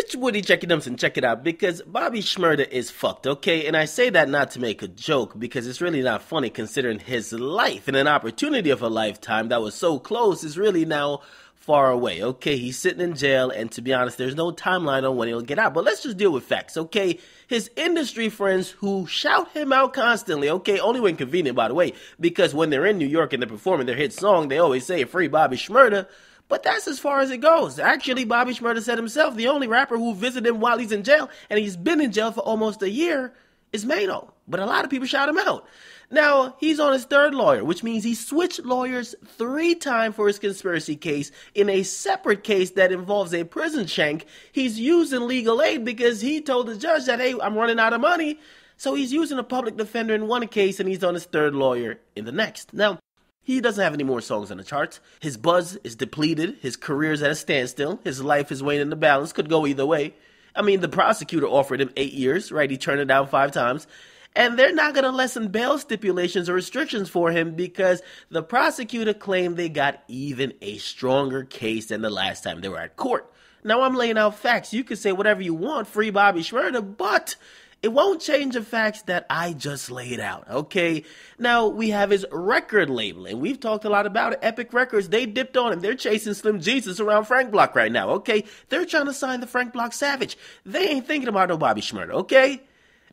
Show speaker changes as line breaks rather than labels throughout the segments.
It's Woody checking them and check it out because Bobby Shmurda is fucked, okay? And I say that not to make a joke because it's really not funny considering his life and an opportunity of a lifetime that was so close is really now far away, okay? He's sitting in jail and to be honest, there's no timeline on when he'll get out. But let's just deal with facts, okay? His industry friends who shout him out constantly, okay? Only when convenient, by the way, because when they're in New York and they're performing their hit song, they always say, "Free Bobby Shmurda." But that's as far as it goes. Actually, Bobby Shmurda said himself, the only rapper who visited him while he's in jail, and he's been in jail for almost a year, is Mano. But a lot of people shout him out. Now, he's on his third lawyer, which means he switched lawyers 3 times for his conspiracy case. In a separate case that involves a prison shank, he's using legal aid because he told the judge that, hey, I'm running out of money. So he's using a public defender in one case, and he's on his third lawyer in the next. Now, he doesn't have any more songs on the charts. His buzz is depleted. His career's at a standstill. His life is weighing in the balance. Could go either way. I mean, the prosecutor offered him 8 years, right? He turned it down 5 times. And they're not going to lessen bail stipulations or restrictions for him because the prosecutor claimed they got even a stronger case than the last time they were at court. Now, I'm laying out facts. You can say whatever you want, free Bobby Shmurda, but it won't change the facts that I just laid out, okay? Now, we have his record label, and we've talked a lot about it. Epic Records, they dipped on him. They're chasing Slim Jesus around Frank Block right now, okay? They're trying to sign the Frank Block Savage. They ain't thinking about no Bobby Shmurda, okay?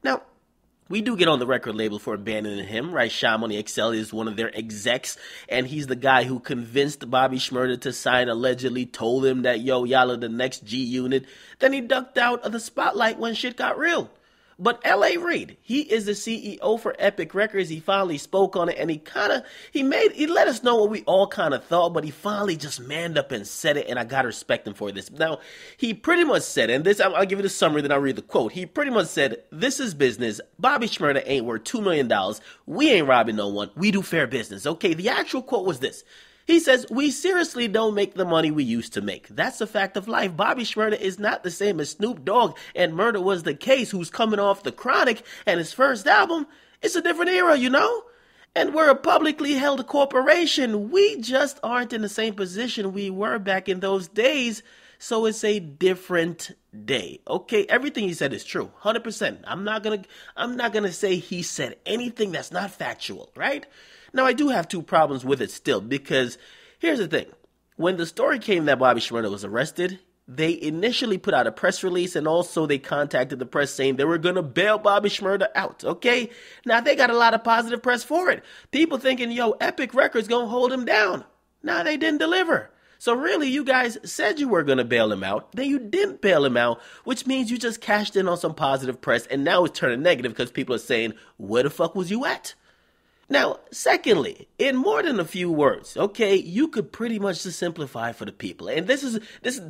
Now, we do get on the record label for abandoning him, right? Sha Money XL is one of their execs, and he's the guy who convinced Bobby Shmurda to sign, allegedly told him that, yo, y'all are the next G Unit. Then he ducked out of the spotlight when shit got real. But L.A. Reid, he is the CEO for Epic Records. He finally spoke on it, and he let us know what we all kind of thought, but he finally just manned up and said it, and I gotta respect him for this. Now, he pretty much said, and this, I'll give you the summary, then I'll read the quote. He pretty much said, "This is business. Bobby Shmurda ain't worth $2 million. We ain't robbing no one. We do fair business." Okay, the actual quote was this. He says, "We seriously don't make the money we used to make. That's a fact of life. Bobby Shmurda is not the same as Snoop Dogg and Murder Was the Case, who's coming off The Chronic and his first album. It's a different era, you know? And we're a publicly held corporation. We just aren't in the same position we were back in those days. So it's a different day." Okay, everything he said is true, 100%. I'm not gonna say he said anything that's not factual, right? Now, I do have 2 problems with it still, because here's the thing. When the story came that Bobby Shmurda was arrested, they initially put out a press release, and also they contacted the press saying they were going to bail Bobby Shmurda out, okay? Now, they got a lot of positive press for it. People thinking, yo, Epic Records going to hold him down. Now, they didn't deliver. So really, you guys said you were going to bail him out, then you didn't bail him out, which means you just cashed in on some positive press, and now it's turning negative because people are saying, where the fuck was you at? Now, secondly, in more than a few words, okay, you could pretty much just simplify for the people. And this is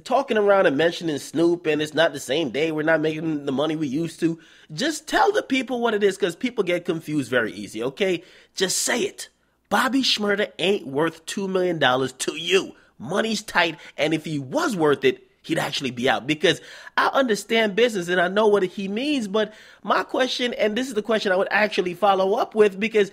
talking around and mentioning Snoop, and it's not the same day, we're not making the money we used to. Just tell the people what it is, because people get confused very easy, okay? Just say it. Bobby Shmurda ain't worth $2 million to you. Money's tight, and if he was worth it, he'd actually be out, because I understand business and I know what he means. But my question, and this is the question I would actually follow up with, because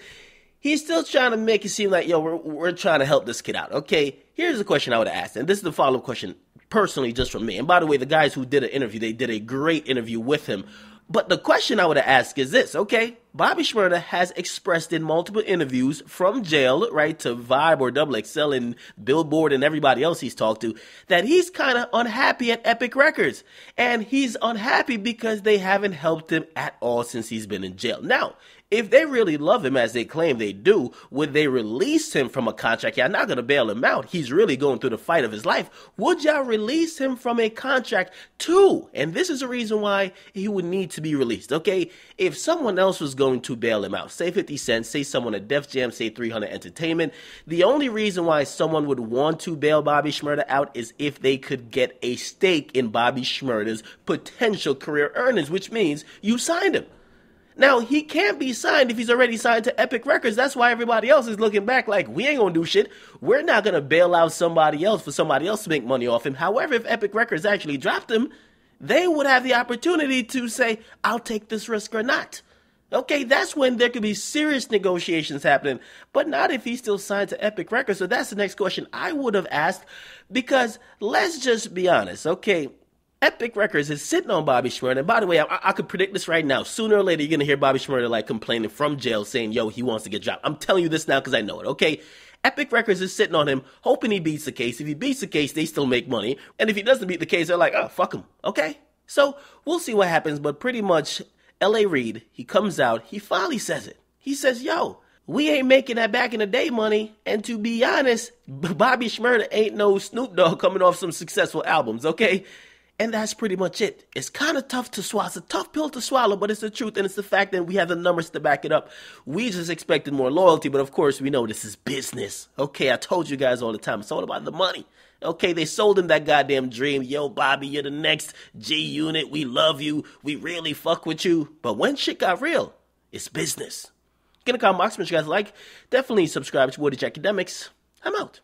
he's still trying to make it seem like, yo, we're trying to help this kid out. Okay, here's the question I would ask, and this is the follow-up question personally just from me. And by the way, the guys who did an interview, they did a great interview with him. But the question I would ask is this, okay? Bobby Shmurda has expressed in multiple interviews from jail, right, to Vibe or XXL and Billboard and everybody else he's talked to, that he's kind of unhappy at Epic Records. And he's unhappy because they haven't helped him at all since he's been in jail. Now, if they really love him as they claim they do, would they release him from a contract? Y'all not going to bail him out. He's really going through the fight of his life. Would y'all release him from a contract too? And this is the reason why he would need to be released, okay? If someone else was going to bail him out, say 50 Cent, say someone at Def Jam, say 300 Entertainment, the only reason why someone would want to bail Bobby Shmurda out is if they could get a stake in Bobby Shmurda's potential career earnings, which means you signed him. Now, he can't be signed if he's already signed to Epic Records. That's why everybody else is looking back like, we ain't gonna do shit. We're not gonna bail out somebody else for somebody else to make money off him. However, if Epic Records actually dropped him, they would have the opportunity to say, I'll take this risk or not. Okay, that's when there could be serious negotiations happening, but not if he's still signed to Epic Records. So that's the next question I would have asked, because let's just be honest, okay? Epic Records is sitting on Bobby Shmurda. And by the way, I could predict this right now. Sooner or later, you're going to hear Bobby Shmurda like complaining from jail saying, yo, he wants to get dropped. I'm telling you this now because I know it, okay? Epic Records is sitting on him, hoping he beats the case. If he beats the case, they still make money. And if he doesn't beat the case, they're like, oh, fuck him, okay? So we'll see what happens. But pretty much, L.A. Reid, he comes out, he finally says it. He says, yo, we ain't making that back in the day money. And to be honest, Bobby Shmurda ain't no Snoop Dogg coming off some successful albums, okay? And that's pretty much it. It's kind of tough to swallow. It's a tough pill to swallow, but it's the truth. And it's the fact that we have the numbers to back it up. We just expected more loyalty, but of course we know this is business. Okay, I told you guys all the time. It's all about the money. Okay, they sold him that goddamn dream. Yo, Bobby, you're the next G-Unit. We love you. We really fuck with you. But when shit got real, it's business. Get in the comment box, make sure you guys like. Definitely subscribe to Akademiks. I'm out.